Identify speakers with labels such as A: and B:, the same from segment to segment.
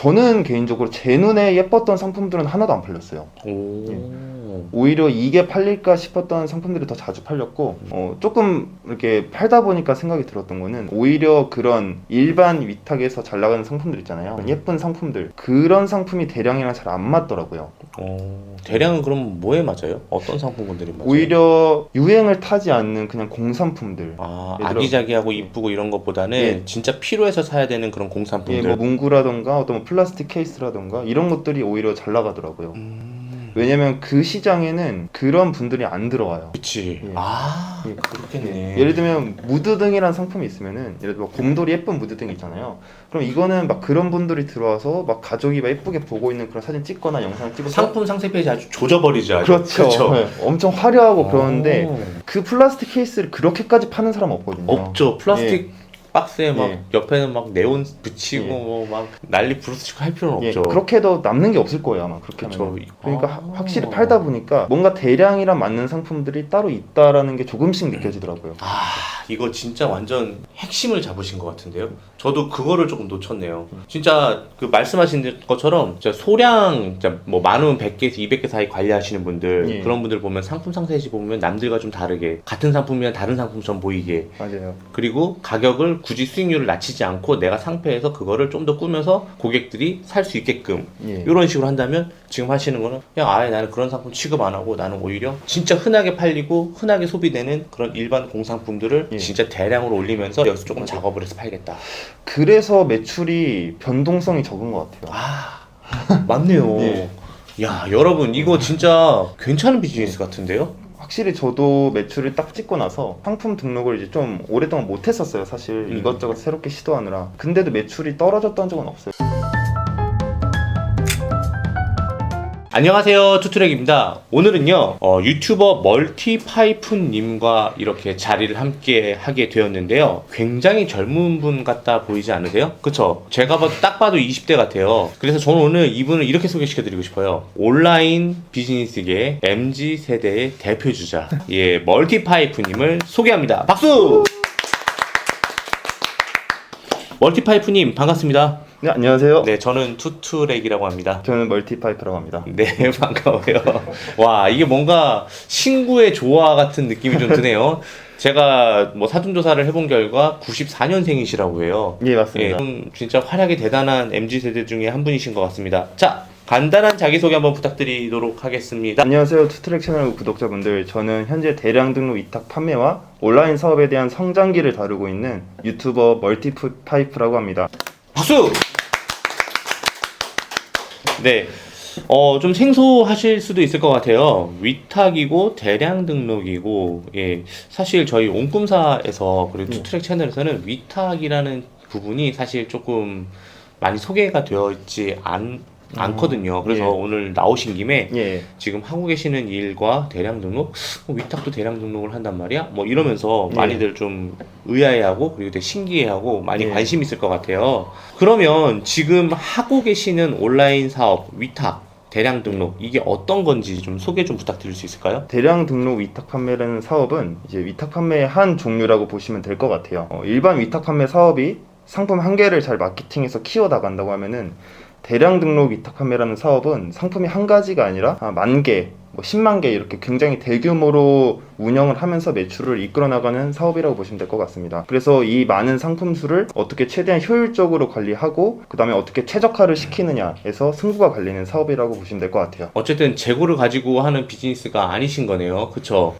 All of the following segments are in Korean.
A: 저는 개인적으로 제 눈에 예뻤던 상품들은 하나도 안 팔렸어요.
B: 오.
A: 오히려 이게 팔릴까 싶었던 상품들이 더 자주 팔렸고 조금 이렇게 팔다 보니까 생각이 들었던 거는 오히려 그런 일반 위탁에서 잘 나가는 상품들 있잖아요. 예쁜 상품들 그런 상품이 대량이랑 잘 안 맞더라고요.
B: 대량은 그럼 뭐에 맞아요? 어떤 상품군들이 맞아요?
A: 오히려 유행을 타지 않는 그냥 공산품들.
B: 아기자기하고 이쁘고 이런 것보다는 진짜 필요해서 사야 되는 그런 공산품들.
A: 뭐 문구라던가 어떤 뭐 플라스틱 케이스라던가 이런 것들이 오히려 잘 나가더라고요. 왜냐면 그 시장에는 그런 분들이 안 들어와요.
B: 그치.
A: 예.
B: 그렇겠네.
A: 예를 들면 무드등이라는 상품이 있으면은 예를 들어 곰돌이 예쁜 무드등 있잖아요. 그럼 이거는 막 그런 분들이 들어와서 막 가족이 막 예쁘게 보고 있는 그런 사진 찍거나 영상을 찍어서
B: 상품 상세 페이지 아주 조져버리죠. 아주.
A: 그렇죠. 네, 엄청 화려하고 그러는데 그 플라스틱 케이스를 그렇게까지 파는 사람은 없거든요.
B: 없죠. 플라스틱 박스에 막
A: 예.
B: 옆에는 막 네온 붙이고
A: 예.
B: 뭐 막 난리 부르스치고 할 필요는 없죠.
A: 그렇게 해도 남는 게 없을 거예요 아마 그렇게
B: 그쵸.
A: 하면. 그러니까 확실히 팔다 보니까 뭔가 대량이랑 맞는 상품들이 따로 있다라는 게 조금씩 느껴지더라고요.
B: 이거 진짜 완전 핵심을 잡으신 것 같은데요. 저도 그거를 조금 놓쳤네요. 진짜 그 말씀하신 것처럼 진짜 소량 진짜 뭐 많으면 100개에서 200개 사이 관리하시는 분들 그런 분들 보면 상품 상세지 보면 남들과 좀 다르게 같은 상품이면 다른 상품처럼 보이게
A: 맞아요.
B: 그리고 가격을 굳이 수익률을 낮추지 않고 내가 상패해서 그거를 좀 더 꾸며서 고객들이 살 수 있게끔 이런 식으로 한다면 지금 하시는 거는 그냥 아예 나는 그런 상품 취급 안 하고 나는 오히려 진짜 흔하게 팔리고 흔하게 소비되는 그런 일반 공산품들을 진짜 대량으로 올리면서 여기서 조금 작업을 해서 팔겠다.
A: 그래서 매출이 변동성이 적은 것 같아요.
B: 맞네요. 야, 여러분 이거 진짜 괜찮은 비즈니스 같은데요?
A: 확실히 저도 매출을 딱 찍고 나서 상품 등록을 이제 좀 오랫동안 못 했었어요. 사실 이것저것 새롭게 시도하느라. 근데도 매출이 떨어졌던 적은 없어요.
B: 안녕하세요, 투트랙입니다. 오늘은요 유튜버 멀티파이프님과 이렇게 자리를 함께 하게 되었는데요. 굉장히 젊은 분 같다 보이지 않으세요? 그쵸? 제가 딱 봐도 20대 같아요. 그래서 저는 오늘 이분을 이렇게 소개시켜드리고 싶어요. 온라인 비즈니스계 MZ세대의 대표주자 멀티파이프님을 소개합니다. 박수! 멀티파이프님 반갑습니다.
A: 네, 안녕하세요.
B: 네, 저는 투트랙이라고 합니다.
A: 저는 멀티파이프라고 합니다.
B: 네, 반가워요. 와, 이게 뭔가 친구의 조화 같은 느낌이 좀 드네요. 제가 뭐 사전조사를 해본 결과 94년생이시라고 해요.
A: 예, 맞습니다.
B: 좀 진짜 활약이 대단한 MZ세대 중에 한 분이신 것 같습니다. 자, 간단한 자기소개 한번 부탁드리도록 하겠습니다.
A: 안녕하세요. 투트랙 채널 구독자분들. 저는 현재 대량 등록 위탁 판매와 온라인 사업에 대한 성장기를 다루고 있는 유튜버 멀티파이프라고 합니다.
B: 박수! 네. 좀 생소하실 수도 있을 것 같아요. 위탁이고 대량 등록이고 사실 저희 온꿈사에서 그리고 투트랙 채널에서는 위탁이라는 부분이 사실 조금 많이 소개가 되어 있지 않거든요. 그래서 오늘 나오신 김에 지금 하고 계시는 일과 대량 등록, 위탁도 대량 등록을 한단 말이야? 뭐 이러면서 많이들 좀 의아해하고 그리고 되게 신기해하고 많이 관심 있을 것 같아요. 그러면 지금 하고 계시는 온라인 사업, 위탁, 대량 등록 이게 어떤 건지 좀 소개 좀 부탁드릴 수 있을까요?
A: 대량 등록 위탁 판매라는 사업은 이제 위탁 판매의 한 종류라고 보시면 될 것 같아요. 일반 위탁 판매 사업이 상품 한 개를 잘 마케팅해서 키워 나간다고 하면은 대량 등록 위탁 판매라는 사업은 상품이 한 가지가 아니라 10,000개, 뭐 10만 개 이렇게 굉장히 대규모로 운영을 하면서 매출을 이끌어 나가는 사업이라고 보시면 될 것 같습니다. 그래서 이 많은 상품 수를 어떻게 최대한 효율적으로 관리하고 그 다음에 어떻게 최적화를 시키느냐에서 승부가 갈리는 사업이라고 보시면 될 것 같아요.
B: 어쨌든 재고를 가지고 하는 비즈니스가 아니신 거네요. 그쵸?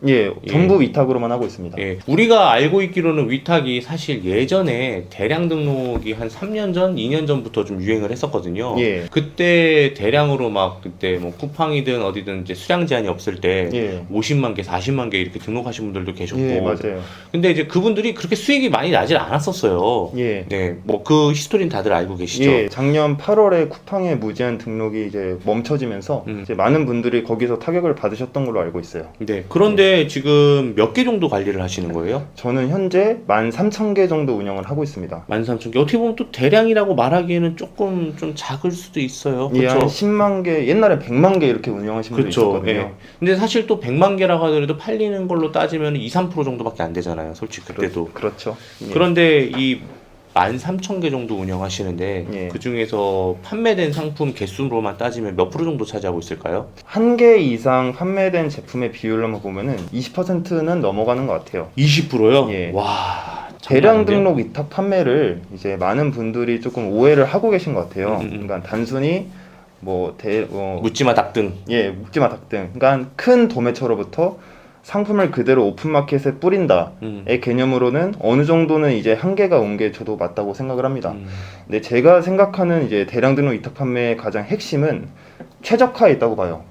A: 전부 위탁으로만 하고 있습니다.
B: 우리가 알고 있기로는 위탁이 사실 예전에 대량 등록이 한 3년 전, 2년 전부터 좀 유행을 했었거든요. 그때 대량으로 막 그때 뭐 쿠팡이든 어디든 이제 수량 제한이 없을 때 50만 개, 40만 개 이렇게 등록하신 분들도 계셨고.
A: 맞아요.
B: 근데 이제 그분들이 그렇게 수익이 많이 나질 않았었어요. 뭐 그 히스토리는 다들 알고 계시죠?
A: 작년 8월에 쿠팡의 무제한 등록이 이제 멈춰지면서 이제 많은 분들이 거기서 타격을 받으셨던 걸로 알고 있어요.
B: 그런데 지금 몇 개 정도 관리를 하시는 거예요?
A: 저는 현재 13,000개 정도 운영을 하고 있습니다.
B: 13,000개. 어떻게 보면 또 대량이라고 말하기에는 조금 좀 작을 수도 있어요.
A: 한 10만 개, 옛날에 100만 개 이렇게 운영하신 분도 있었거든요.
B: 근데 사실 또 100만 개라고 하더라도 팔리는 걸로 따지면 2, 3% 정도밖에 안 되잖아요. 솔직히 그때도.
A: 그렇죠.
B: 그런데 이 13,000개 정도 운영하시는데
A: 예.
B: 그 중에서 판매된 상품 개수로만 따지면 몇 프로 정도 차지하고 있을까요?
A: 한 개 이상 판매된 제품의 비율로만 보면은 20%는 넘어가는 것 같아요.
B: 20%요?
A: 예.
B: 와.
A: 대량
B: 장난 아닌데요?
A: 등록 위탁 판매를 이제 많은 분들이 조금 오해를 하고 계신 것 같아요. 그러니까 단순히
B: 묻지마 닭등.
A: 예, 묵지마 닭등. 그러니까 큰 도매처로부터 상품을 그대로 오픈마켓에 뿌린다의 개념으로는 어느 정도는 이제 한계가 온 게 저도 맞다고 생각을 합니다. 근데 제가 생각하는 이제 대량 등록 위탁 판매의 가장 핵심은 최적화에 있다고 봐요.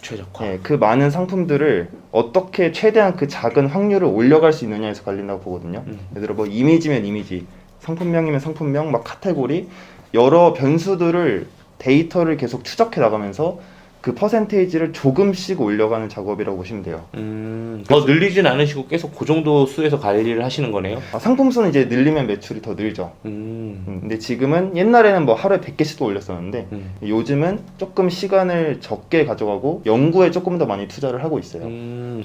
B: 최적화.
A: 예, 그 많은 상품들을 어떻게 최대한 그 작은 확률을 올려갈 수 있느냐에서 갈린다고 보거든요. 예를 들어 뭐 이미지면 이미지, 상품명이면 상품명, 막 카테고리 여러 변수들을 데이터를 계속 추적해 나가면서 그 퍼센테이지를 조금씩 올려가는 작업이라고 보시면 돼요.
B: 더 늘리진 않으시고 계속 그 정도 수에서 관리를 하시는 거네요.
A: 상품 수는 이제 늘리면 매출이 더 늘죠. 근데 지금은 옛날에는 뭐 하루에 100개씩도 올렸었는데 요즘은 조금 시간을 적게 가져가고 연구에 조금 더 많이 투자를 하고 있어요.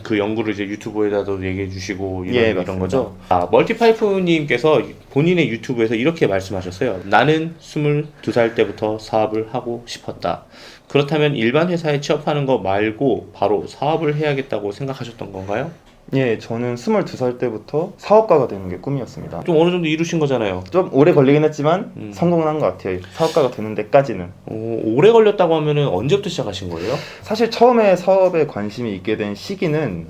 B: 그 연구를 이제 유튜브에다도 얘기해 주시고
A: 예,
B: 이런
A: 맞습니다.
B: 거죠. 멀티파이프님께서 본인의 유튜브에서 이렇게 말씀하셨어요. 나는 22살 때부터 사업을 하고 싶었다. 그렇다면 일반 회사에 취업하는 거 말고 바로 사업을 해야겠다고 생각하셨던 건가요?
A: 예, 저는 22살 때부터 사업가가 되는 게 꿈이었습니다.
B: 좀 어느 정도 이루신 거잖아요.
A: 좀 오래 걸리긴 했지만 성공은 한 것 같아요. 사업가가 되는 데까지는.
B: 오래 걸렸다고 하면은 언제부터 시작하신 거예요?
A: 사실 처음에 사업에 관심이 있게 된 시기는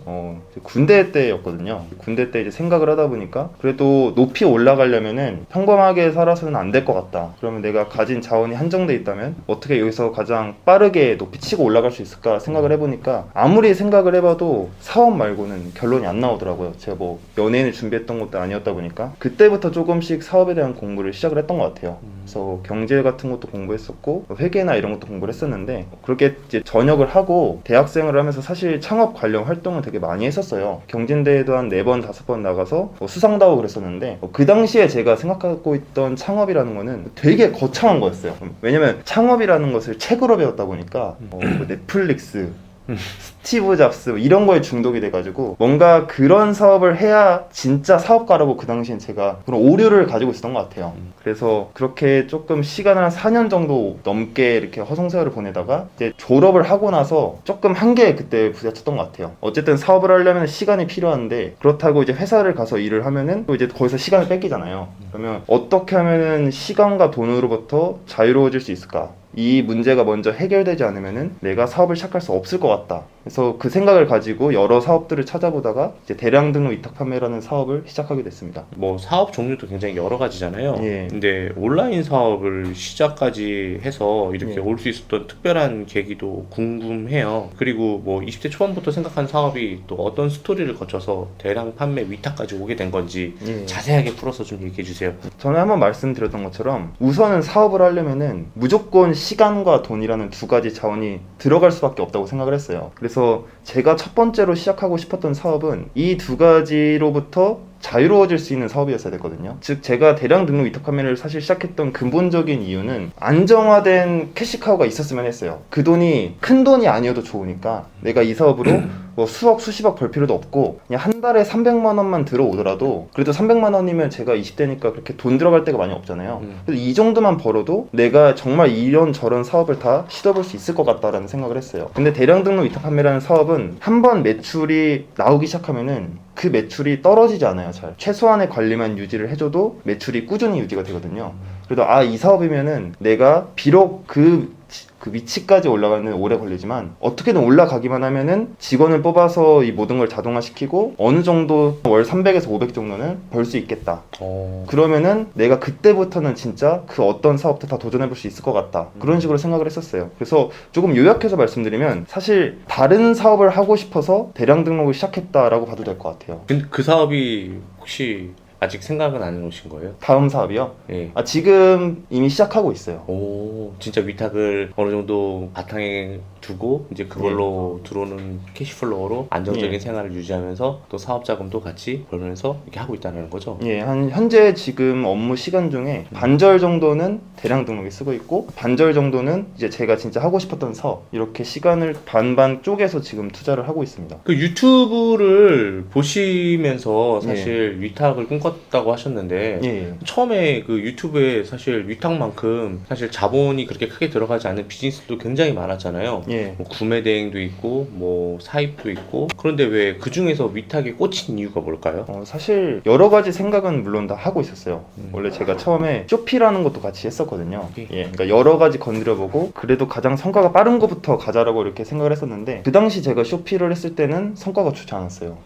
A: 군대 때였거든요. 군대 때 이제 생각을 하다 보니까 그래도 높이 올라가려면은 평범하게 살아서는 안 될 것 같다. 그러면 내가 가진 자원이 한정돼 있다면 어떻게 여기서 가장 빠르게 높이 치고 올라갈 수 있을까 생각을 해보니까 아무리 생각을 해봐도 사업 말고는 결론이 안 나오더라고요. 제가 뭐 연예인을 준비했던 것도 아니었다 보니까 그때부터 조금씩 사업에 대한 공부를 시작을 했던 것 같아요. 그래서 경제 같은 것도 공부했었고 회계나 이런 것도 공부를 했었는데 그렇게 이제 전역을 하고 대학생을 하면서 사실 창업 관련 활동을 되게 많이 했었어요. 경진대회도 한 4번, 5번 나가서 수상도 하고 그랬었는데 그 당시에 제가 생각하고 있던 창업이라는 거는 되게 거창한 거였어요. 왜냐면 창업이라는 것을 책으로 배웠다 보니까 뭐 넷플릭스 스티브 잡스 이런 거에 중독이 돼가지고 뭔가 그런 사업을 해야 진짜 사업가라고 그 당시엔 제가 그런 오류를 가지고 있었던 것 같아요. 그래서 그렇게 조금 시간을 한 4년 정도 넘게 이렇게 허송세월을 보내다가 이제 졸업을 하고 나서 조금 한계에 그때 부딪혔던 것 같아요. 어쨌든 사업을 하려면 시간이 필요한데 그렇다고 이제 회사를 가서 일을 하면은 또 이제 거기서 시간을 뺏기잖아요. 그러면 어떻게 하면은 시간과 돈으로부터 자유로워질 수 있을까? 이 문제가 먼저 해결되지 않으면은 내가 사업을 시작할 수 없을 것 같다. 그래서 그 생각을 가지고 여러 사업들을 찾아보다가 이제 대량 등록 위탁 판매라는 사업을 시작하게 됐습니다.
B: 뭐 사업 종류도 굉장히 여러 가지잖아요.
A: 예.
B: 근데 온라인 사업을 시작까지 해서 이렇게
A: 예.
B: 올 수 있었던 특별한 계기도 궁금해요. 그리고 뭐 20대 초반부터 생각한 사업이 또 어떤 스토리를 거쳐서 대량 판매 위탁까지 오게 된 건지
A: 예.
B: 자세하게 풀어서 좀 얘기해 주세요.
A: 전에 한번 말씀드렸던 것처럼 우선은 사업을 하려면은 무조건 시간과 돈이라는 두 가지 자원이 들어갈 수밖에 없다고 생각을 했어요. 그래서 제가 첫 번째로 시작하고 싶었던 사업은 이 두 가지로부터 자유로워질 수 있는 사업이었어야 됐거든요. 즉 제가 대량 등록 위탁 판매를 사실 시작했던 근본적인 이유는 안정화된 캐시카우가 있었으면 했어요. 그 돈이 큰 돈이 아니어도 좋으니까 내가 이 사업으로 뭐 수억 수십억 벌 필요도 없고 그냥 한 달에 300만 원만 들어오더라도 그래도 300만 원이면 제가 20대니까 그렇게 돈 들어갈 때가 많이 없잖아요. 그래서 이 정도만 벌어도 내가 정말 이런 저런 사업을 다 시도해볼 수 있을 것 같다라는 생각을 했어요. 근데 대량 등록 위탁 판매라는 사업은 한번 매출이 나오기 시작하면은 그 매출이 떨어지지 않아요. 잘 최소한의 관리만 유지를 해줘도 매출이 꾸준히 유지가 되거든요. 그래도 이 사업이면은 내가 비록 그 위치까지 올라가는 오래 걸리지만 어떻게든 올라가기만 하면은 직원을 뽑아서 이 모든 걸 자동화시키고 어느 정도 월 300에서 500 정도는 벌 수 있겠다. 그러면은 내가 그때부터는 진짜 그 어떤 사업도 다 도전해볼 수 있을 것 같다. 그런 식으로 생각을 했었어요. 그래서 조금 요약해서 말씀드리면 사실 다른 사업을 하고 싶어서 대량 등록을 시작했다라고 봐도 될 것 같아요.
B: 근데 그 사업이 혹시 아직 생각은 안 해놓으신 거예요?
A: 다음 사업이요?
B: 예.
A: 지금 이미 시작하고 있어요.
B: 오, 진짜 위탁을 어느 정도 바탕에 두고 이제 그걸로 들어오는 캐시플로우로 안정적인
A: 예.
B: 생활을 유지하면서 또 사업 자금도 같이 벌면서 이렇게 하고 있다는 거죠.
A: 예, 현재 지금 업무 시간 중에 반절 정도는 대량 등록에 쓰고 있고 반절 정도는 이제 제가 진짜 하고 싶었던 사업 이렇게 시간을 반반 쪼개서 지금 투자를 하고 있습니다.
B: 그 유튜브를 보시면서 사실 위탁을 꿈꿨던 하셨다고 하셨는데
A: 예.
B: 처음에 그 유튜브에 사실 위탁만큼 사실 자본이 그렇게 크게 들어가지 않는 비즈니스도 굉장히 많았잖아요.
A: 예.
B: 뭐 구매 대행도 있고 뭐 사입도 있고. 그런데 왜 그 중에서 위탁에 꽂힌 이유가 뭘까요?
A: 사실 여러 가지 생각은 물론 다 하고 있었어요.
B: 음.
A: 원래 제가 처음에 쇼피라는 것도 같이 했었거든요.
B: 쇼피?
A: 예, 그러니까 여러 가지 건드려보고 그래도 가장 성과가 빠른 것부터 가자라고 이렇게 생각을 했었는데 그 당시 제가 쇼피를 했을 때는 성과가 좋지 않았어요.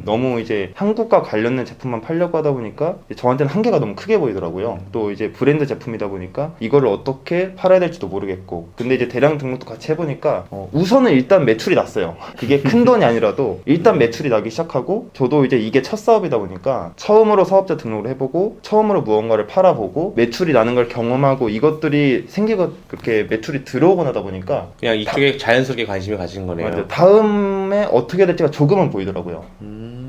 A: 너무 이제 한국과 관련된 제품만 팔려고 하다 보니까 저한테는 한계가 너무 크게 보이더라고요. 또 이제 브랜드 제품이다 보니까 이거를 어떻게 팔아야 될지도 모르겠고 근데 이제 대량 등록도 같이 해보니까 우선은 일단 매출이 났어요. 그게 큰 돈이 아니라도 일단 매출이 나기 시작하고 저도 이제 이게 첫 사업이다 보니까 처음으로 사업자 등록을 해보고 처음으로 무언가를 팔아보고 매출이 나는 걸 경험하고 이것들이 생기고 그렇게 매출이 들어오고 나다 보니까
B: 그냥 이쪽에 자연스럽게 관심을 가진 거네요.
A: 맞아요. 다음에 어떻게 해야 될지가 조금은 보이더라고요.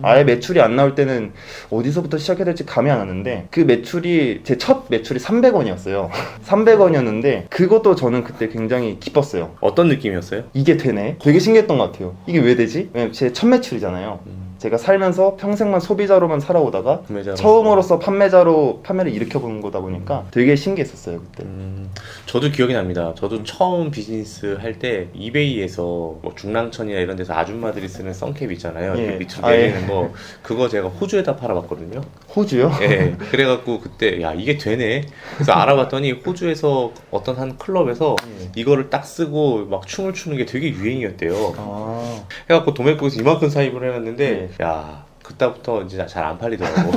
A: 아예 매출이 안 나올 때는 어디서부터 시작해야 될지 감이 안 왔는데 그 매출이 제 첫 매출이 300원이었어요. 300원이었는데 그것도 저는 그때 굉장히 기뻤어요.
B: 어떤 느낌이었어요?
A: 이게 되네? 되게 신기했던 것 같아요. 이게 왜 되지? 왜냐면 제 첫 매출이잖아요. 제가 살면서 평생만 소비자로만 살아오다가
B: 구매자로.
A: 처음으로서 판매자로 판매를 일으켜보는 거다 보니까 되게 신기했었어요 그때.
B: 저도 기억이 납니다. 저도 처음 비즈니스 할 때 이베이에서 뭐 중랑천이나 이런 데서 아줌마들이 쓰는 선캡 있잖아요.
A: 예.
B: 그 밑으로
A: 아, 예.
B: 내리는 거 그거 제가 호주에다 팔아봤거든요.
A: 호주요?
B: 예. 그래갖고 그때 야 이게 되네. 그래서 알아봤더니 호주에서 어떤 한 클럽에서
A: 예.
B: 이거를 딱 쓰고 막 춤을 추는 게 되게 유행이었대요.
A: 아,
B: 해갖고 도매국에서 이만큼 사입을 해놨는데
A: 예.
B: 야 그때부터 이제 잘 안 팔리더라고.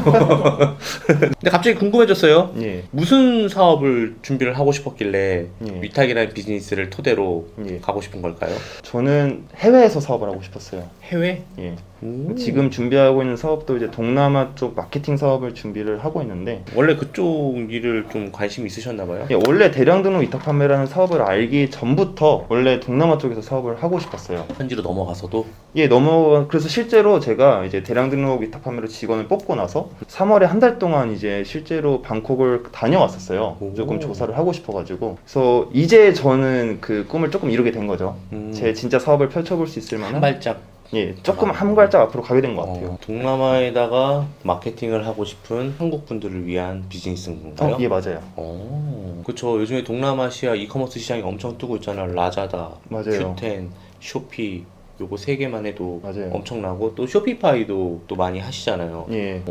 B: 근데 갑자기 궁금해졌어요.
A: 예.
B: 무슨 사업을 준비를 하고 싶었길래
A: 예.
B: 위탁이라는 비즈니스를 토대로
A: 예.
B: 가고 싶은 걸까요?
A: 저는 해외에서 사업을 하고 싶었어요.
B: 해외?
A: 예.
B: 오.
A: 지금 준비하고 있는 사업도 이제 동남아 쪽 마케팅 사업을 준비를 하고 있는데
B: 원래 그쪽 일을 좀 관심이 있으셨나 봐요?
A: 예, 원래 대량 등록 위탁 판매라는 사업을 알기 전부터 원래 동남아 쪽에서 사업을 하고 싶었어요.
B: 현지로 넘어가서도
A: 예, 그래서 실제로 제가 이제 대량 등록 위탁 판매로 직원을 뽑고 나서 3월에 한 달 동안 이제 실제로 방콕을 다녀왔었어요.
B: 오.
A: 조금 조사를 하고 싶어가지고. 그래서 이제 저는 그 꿈을 조금 이루게 된 거죠. 제 진짜 사업을 펼쳐볼 수 있을
B: 한
A: 만한.
B: 발짝
A: 예, 조금 한 발짝 앞으로 가게 된 것 같아요.
B: 동남아에다가 마케팅을 하고 싶은 한국 분들을 위한 비즈니스인 건가요?
A: 예, 맞아요.
B: 그쵸. 요즘에 동남아시아 이커머스 시장이 엄청 뜨고 있잖아요. 라자다,
A: 맞아요.
B: 큐텐, 쇼피 요거 세 개만 해도
A: 맞아요.
B: 엄청나고 또 쇼피파이도 또 많이 하시잖아요.
A: 예.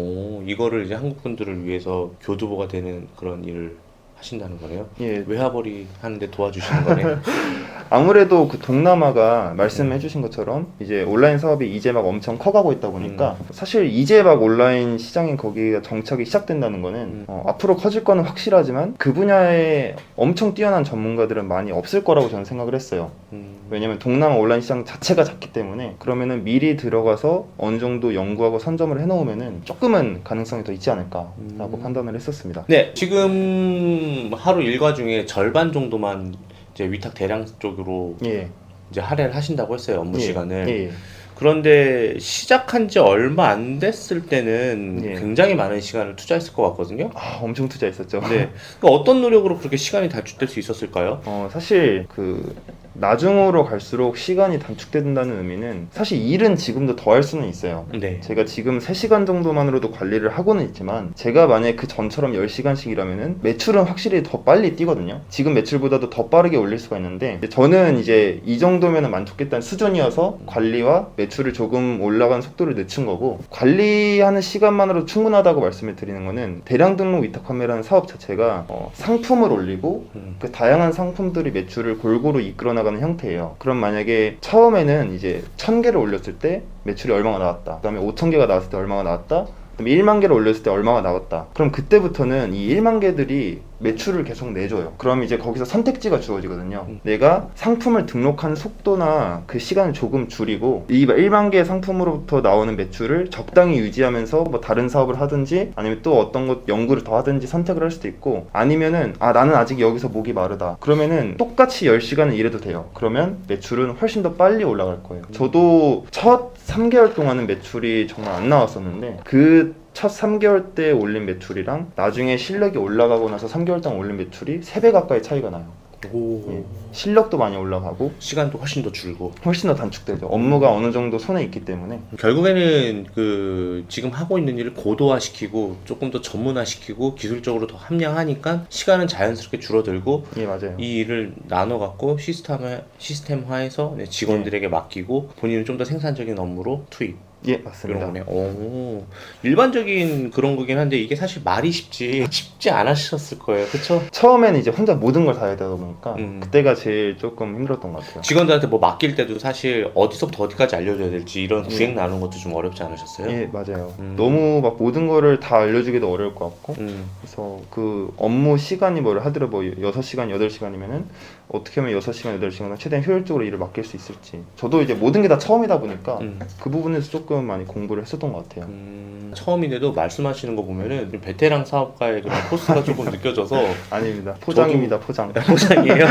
B: 이거를 이제 한국 분들을 위해서 교두보가 되는 그런 일을 하신다는 거네요.
A: 예.
B: 외화벌이 하는데 도와주시는 거네.
A: 아무래도 그 동남아가 말씀해 주신 것처럼 이제 온라인 사업이 이제 막 엄청 커가고 있다 보니까 사실 이제 막 온라인 시장에 거기가 정착이 시작된다는 거는 앞으로 커질 거는 확실하지만 그 분야에 엄청 뛰어난 전문가들은 많이 없을 거라고 저는 생각을 했어요. 왜냐면 동남아 온라인 시장 자체가 작기 때문에 그러면은 미리 들어가서 어느 정도 연구하고 선점을 해놓으면은 조금은 가능성이 더 있지 않을까라고 판단을 했었습니다.
B: 네, 지금 하루 일과 중에 절반 정도만 이제 위탁 대량 쪽으로
A: 예.
B: 이제 할애를 하신다고 했어요, 업무
A: 예.
B: 시간을.
A: 예.
B: 그런데 시작한 지 얼마 안 됐을 때는
A: 예.
B: 굉장히 많은 시간을 투자했을 것 같거든요.
A: 아, 엄청 투자했었죠.
B: 네. 그러니까 어떤 노력으로 그렇게 시간이 단축될 수 있었을까요?
A: 사실 그 나중으로 갈수록 시간이 단축된다는 의미는 사실 일은 지금도 더 할 수는 있어요.
B: 네.
A: 제가 지금 3시간 정도만으로도 관리를 하고는 있지만 제가 만약에 그 전처럼 10시간씩 일하면은 매출은 확실히 더 빨리 뛰거든요. 지금 매출보다도 더 빠르게 올릴 수가 있는데 저는 이제 이 정도면 만족했다는 수준이어서 관리와 매출을 조금 올라간 속도를 늦춘 거고 관리하는 시간만으로 충분하다고 말씀을 드리는 거는 대량 등록 위탁 판매라는 사업 자체가 상품을 올리고 그 다양한 상품들이 매출을 골고루 이끌어 나가는 형태예요. 그럼 만약에 처음에는 이제 1000개를 올렸을 때 매출이 얼마가 나왔다. 그 다음에 5000개가 나왔을 때 얼마가 나왔다. 그다음에 1만 개를 올렸을 때 얼마가 나왔다. 그럼 그때부터는 이 1만 개들이 매출을 계속 내줘요. 그럼 이제 거기서 선택지가 주어지거든요. 내가 상품을 등록하는 속도나 그 시간을 조금 줄이고 이 1만 개의 상품으로부터 나오는 매출을 적당히 유지하면서 뭐 다른 사업을 하든지 아니면 또 어떤 것 연구를 더 하든지 선택을 할 수도 있고 아니면은 나는 아직 여기서 목이 마르다. 그러면은 똑같이 10시간을 일해도 돼요. 그러면 매출은 훨씬 더 빨리 올라갈 거예요. 저도 첫 3개월 동안은 매출이 정말 안 나왔었는데 그 첫 3개월 때 올린 매출이랑 나중에 실력이 올라가고 나서 3개월 동안 올린 매출이 3배 가까이 차이가 나요.
B: 오.
A: 예. 실력도 많이 올라가고
B: 시간도 훨씬 더 줄고.
A: 훨씬 더 단축되죠. 업무가 어느 정도 손에 있기 때문에.
B: 결국에는 그 지금 하고 있는 일을 고도화시키고 조금 더 전문화시키고 기술적으로 더 함량하니까 시간은 자연스럽게 줄어들고
A: 예, 맞아요.
B: 이 일을 나눠 갖고 시스템화해서 직원들에게 맡기고 본인은 좀 더 생산적인 업무로 투입.
A: 예,
B: 이런
A: 맞습니다.
B: 거네. 오, 일반적인 그런 거긴 한데 이게 사실 말이 쉽지 않으셨을 거예요. 그쵸?
A: 처음에는 이제 혼자 모든 걸 다 해야 되다 보니까
B: 음.
A: 그때가 제일 조금 힘들었던 것 같아요.
B: 직원들한테 뭐 맡길 때도 사실 어디서부터 어디까지 알려줘야 될지 이런 구획 나누는 것도 좀 어렵지 않으셨어요?
A: 예, 맞아요.
B: 음.
A: 너무 막 모든 거를 다 알려주기도 어려울 것 같고 그래서 그 업무 시간이 뭐를 하더라도 뭐 6시간, 8시간이면은 어떻게 하면 6시간, 8시간을 최대한 효율적으로 일을 맡길 수 있을지. 저도 이제 모든 게 다 처음이다 보니까 그 부분에서 조금 많이 공부를 했었던 것 같아요.
B: 처음인데도 말씀하시는 거 보면은 좀 베테랑 사업가의 그런 포스가 조금 느껴져서
A: 아닙니다. 포장입니다, 포장.
B: 포장이에요.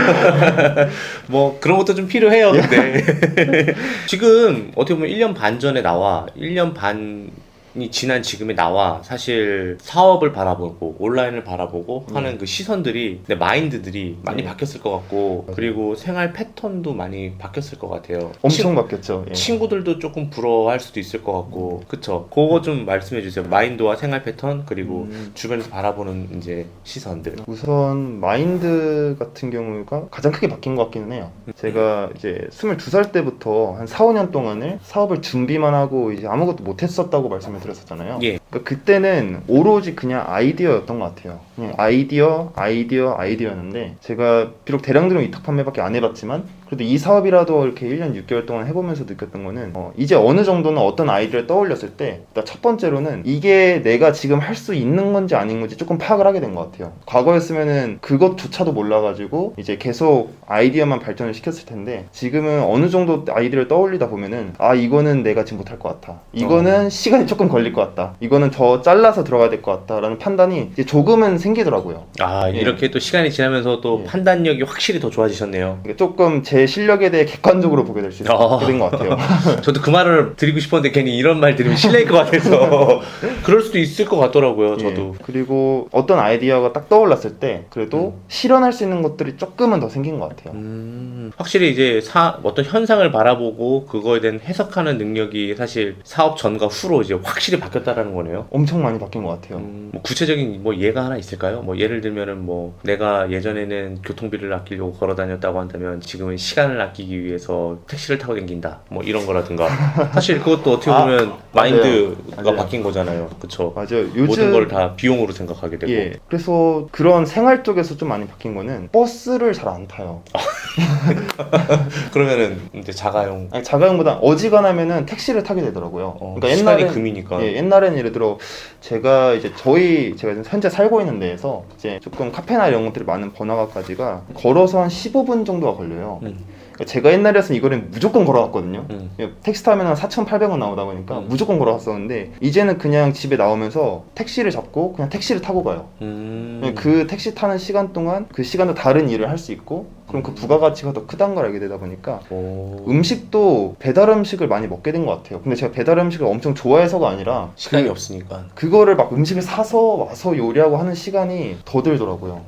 B: 뭐 그런 것도 좀 필요해요. 근데 지금 어떻게 보면 1년 반 전에 나와 1년 반이 지난 지금에 나와 사실 사업을 바라보고 온라인을 바라보고 하는 그 시선들이 내 마인드들이 많이 바뀌었을 것 같고 그리고 생활 패턴도 많이 바뀌었을 것 같아요.
A: 엄청 바뀌었죠. 예.
B: 친구들도 조금 부러워할 수도 있을 것 같고 그쵸? 그거 좀 말씀해 주세요. 마인드와 생활 패턴 그리고 주변에서 바라보는 이제 시선들.
A: 우선 마인드 같은 경우가 가장 크게 바뀐 것 같기는 해요. 제가 이제 22살 때부터 한 4, 5년 동안을 사업을 준비만 하고 이제 아무것도 못했었다고 말씀을 드렸었잖아요.
B: 예.
A: 그러니까 그때는 오로지 그냥 아이디어였던 것 같아요. 그냥 아이디어였는데 제가 비록 대량드론 위탁 판매밖에 안 해봤지만 그래도 이 사업이라도 이렇게 1년 6개월 동안 해보면서 느꼈던 거는 이제 어느 정도는 어떤 아이디어를 떠올렸을 때 일단 첫 번째로는 이게 내가 지금 할 수 있는 건지 아닌 건지 조금 파악을 하게 된 것 같아요. 과거였으면은 그것조차도 몰라가지고 이제 계속 아이디어만 발전을 시켰을 텐데 지금은 어느 정도 아이디어를 떠올리다 보면은 아 이거는 내가 지금 못할 것 같아. 이거는 시간이 조금 걸릴 것 같다. 이거는 더 잘라서 들어가야 될 것 같다라는 판단이 이제 조금은 생기더라고요.
B: 아 이렇게 또 시간이 지나면서 또 판단력이 확실히 더 좋아지셨네요.
A: 이게 조금 제 실력에 대해 객관적으로 보게 될 수 있게 된 것 같아요.
B: 저도 그 말을 드리고 싶었는데 괜히 이런 말 들으면 실례일 것 같아서 그럴 수도 있을 것 같더라고요. 저도.
A: 예. 그리고 어떤 아이디어가 딱 떠올랐을 때 그래도 실현할 수 있는 것들이 조금은 더 생긴 것 같아요.
B: 확실히 이제 어떤 현상을 바라보고 그거에 대한 해석하는 능력이 사실 사업 전과 후로 이제 확실히 바뀌었다라는 거네요.
A: 엄청 많이 바뀐 것 같아요.
B: 뭐 구체적인 뭐 예가 하나 있을까요? 뭐 예를 들면은 뭐 내가 예전에는 교통비를 아끼려고 걸어 다녔다고 한다면 지금은 시간을 아끼기 위해서 택시를 타고 다닌다. 뭐 이런 거라든가. 사실 그것도 어떻게 보면 마인드가
A: 맞아요.
B: 바뀐 거잖아요. 그쵸?
A: 맞아요.
B: 모든 걸 다 비용으로 생각하게 되고.
A: 예. 그래서 그런 생활 쪽에서 좀 많이 바뀐 거는 버스를 잘 안 타요.
B: 그러면은 이제 자가용.
A: 아니, 자가용보다 어지간하면은 택시를 타게 되더라고요. 그러니까
B: 시간이
A: 옛날에
B: 금이니까.
A: 예, 옛날에는 예를 들어 제가 지금 현재 살고 있는 데에서 이제 조금 카페나 이런 것들이 많은 번화가까지가 걸어서 한 15분 정도가 걸려요. 그러니까 제가 옛날에서는 이거는 무조건 걸어갔거든요. 택시 타면 한 4,800원 나오다 보니까 무조건 걸어갔었는데 이제는 그냥 집에 나오면서 택시를 잡고 그냥 택시를 타고 가요. 그 택시 타는 시간 동안 그 시간도 다른 일을 할 수 있고 그럼 그 부가가치가 더 크다는 걸 알게 되다 보니까 음식도 배달 음식을 많이 먹게 된 것 같아요. 근데 제가 배달 음식을 엄청 좋아해서가 아니라
B: 시간이 없으니까.
A: 그거를 막 음식을 사서 와서 요리하고 하는 시간이 더 들더라고요.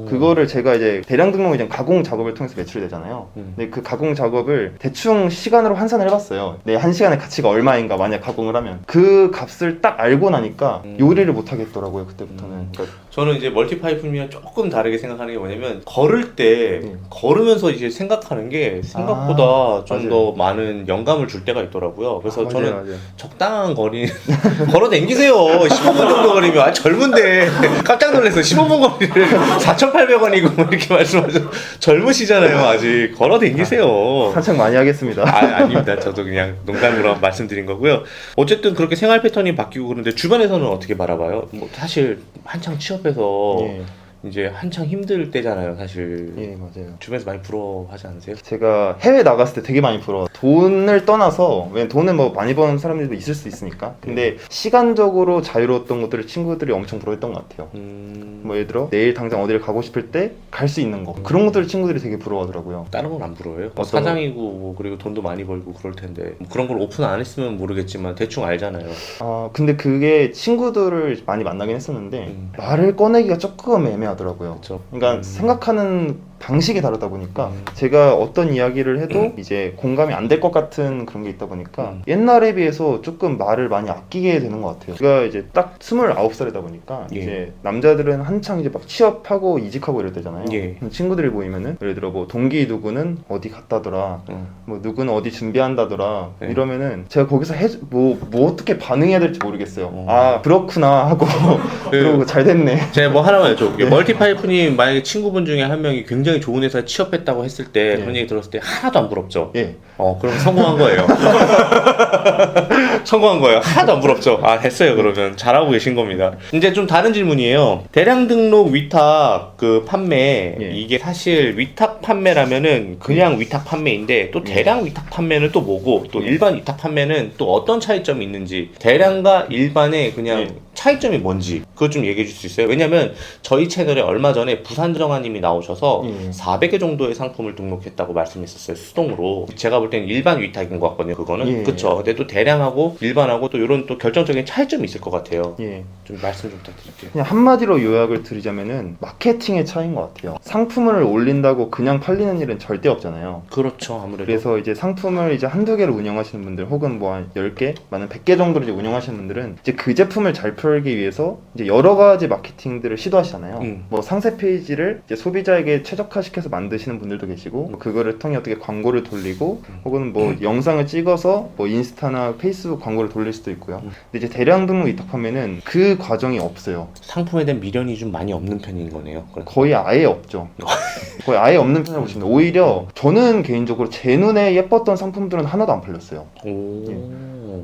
A: 그거를 제가 이제 대량 등록 이제 가공 작업을 통해서 매출이 되잖아요. 근데 그 가공 작업을 대충 시간으로 환산을 해봤어요. 내 한 시간의 가치가 얼마인가 만약 가공을 하면 그 값을 딱 알고 나니까 요리를 못 하겠더라고요. 그때부터는. 그러니까
B: 저는 이제 멀티파이프님이랑 조금 다르게 생각하는 게 뭐냐면 걸을 때 걸으면서 이제 생각하는 게 생각보다 좀 더 많은 영감을 줄 때가 있더라고요. 그래서 저는
A: 맞아요.
B: 적당한 거리 걸어 댕기세요. 15분 정도 거리면 젊은데 깜짝 놀랐어요. 15분 거리를 4,800원이고 뭐 이렇게 말씀하셔. 젊으시잖아요. 아직 걸어 댕기세요.
A: 한창 많이 하겠습니다.
B: 아닙니다. 저도 그냥 농담으로 말씀드린 거고요. 어쨌든 그렇게 생활 패턴이 바뀌고 그런데 주변에서는 어떻게 바라봐요? 뭐 사실 한창 취업해서
A: 예.
B: 이제 한창 힘들 때잖아요, 사실.
A: 예, 맞아요.
B: 주변에서 많이 부러워하지 않으세요?
A: 제가 해외 나갔을 때 되게 많이 벌어. 돈을 떠나서, 왜냐면 돈은 뭐 많이 버는 사람들도 있을 수 있으니까. 근데 시간적으로 자유로웠던 것들을 친구들이 엄청 부러워했던 것 같아요. 뭐 예를 들어 내일 당장 어디를 가고 싶을 때 갈 수 있는 거. 그런 것들을 친구들이 되게 부러워하더라고요.
B: 다른 건 안 부러워요?
A: 어떤
B: 사장이고 뭐 그리고 돈도 많이 벌고 그럴 텐데 뭐 그런 걸 오픈 안 했으면 모르겠지만 대충 알잖아요.
A: 근데 그게 친구들을 많이 만나긴 했었는데 말을 꺼내기가 조금 애매하더라고요.
B: 그렇죠.
A: 그러니까 생각하는 방식이 다르다 보니까 제가 어떤 이야기를 해도 이제 공감이 안 될 것 같은 그런 게 있다 보니까 옛날에 비해서 조금 말을 많이 아끼게 되는 것 같아요. 제가 이제 딱 29살이다 보니까
B: 예.
A: 이제 남자들은 한창 이제 막 취업하고 이직하고 이럴 때잖아요.
B: 예.
A: 친구들이 모이면은 예를 들어 뭐 동기 누구는 어디 갔다더라, 뭐 누구는 어디 준비한다더라
B: 네.
A: 이러면은 제가 거기서 뭐 어떻게 반응해야 될지 모르겠어요. 아 그렇구나 하고 그러고 잘 됐네.
B: 제가 뭐 하나만 여쭤볼게요. 멀티파이프님 만약에 친구분 중에 한 명이 굉장히 좋은 회사에 취업했다고 했을 때 그런 얘기 들었을 때 하나도 안 부럽죠?
A: 예.
B: 그럼 성공한 거예요. 성공한 거예요. 하나도 안 부럽죠? 아, 됐어요. 그러면 잘하고 계신 겁니다. 이제 좀 다른 질문이에요. 대량 등록 위탁 그 판매
A: 예.
B: 이게 사실 위탁 판매라면은 그냥 위탁 판매인데 또 대량 위탁 판매는 또 뭐고 또 일반 위탁 판매는 또 어떤 차이점이 있는지 대량과 일반의 그냥
A: 예.
B: 차이점이 뭔지 그거 좀 얘기해 줄 수 있어요? 왜냐면 저희 채널에 얼마 전에 부산정아님이 나오셔서 400개 정도의 상품을 등록했다고 말씀했었어요. 수동으로. 제가 볼 때는 일반 위탁인 것 같거든요. 그거는.
A: 예.
B: 그쵸. 근데 또 대량하고 일반하고 또 이런 또 결정적인 차이점이 있을 것 같아요.
A: 예.
B: 좀 말씀 좀 부탁드릴게요.
A: 그냥 한마디로 요약을 드리자면은 마케팅의 차이인 것 같아요. 상품을 올린다고 그냥 팔리는 일은 절대 없잖아요.
B: 그렇죠. 아무래도.
A: 그래서 이제 상품을 이제 한두 개를 운영하시는 분들 혹은 뭐 한 10개, 많은 100개 정도를 이제 운영하시는 분들은 이제 그 제품을 잘 팔기 위해서 이제 여러 가지 마케팅들을 시도하시잖아요. 뭐 상세 페이지를 이제 소비자에게 최적화시켜서 만드시는 분들도 계시고 뭐 그거를 통해 어떻게 광고를 돌리고 혹은 뭐 영상을 찍어서 뭐 인스타나 페이스북 광고를 돌릴 수도 있고요. 근데 이제 대량 등록 위탁 판매는 그 과정이 없어요.
B: 상품에 대한 미련이 좀 많이 없는 편인 거네요.
A: 거의 아예 없죠. 거의 아예 없는 편이라고 보시면 돼요. 오히려 저는 개인적으로 제 눈에 예뻤던 상품들은 하나도 안 팔렸어요.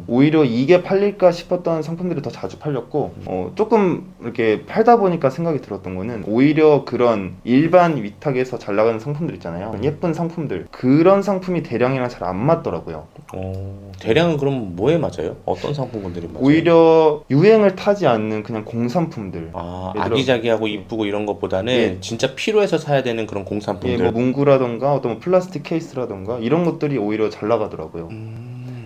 A: 오히려 이게 팔릴까 싶었던 상품들이 더 자주 팔렸고 조금 이렇게 팔다 보니까 생각이 들었던 거는 오히려 그런 일반 위탁에서 잘 나가는 상품들 있잖아요. 예쁜 상품들 그런 상품이 대량이랑 잘 안 맞더라고요.
B: 대량은 그럼 뭐에 맞아요? 어떤 상품군들이 맞아요?
A: 오히려 유행을 타지 않는 그냥 공산품들.
B: 아,
A: 예를 들어-
B: 아기자기하고 이쁘고 이런 것보다는
A: 예.
B: 진짜 필요해서 사야 되는 그런 공산품들.
A: 예, 뭐 문구라던가 어떤 뭐 플라스틱 케이스라던가 이런 것들이 오히려 잘 나가더라고요.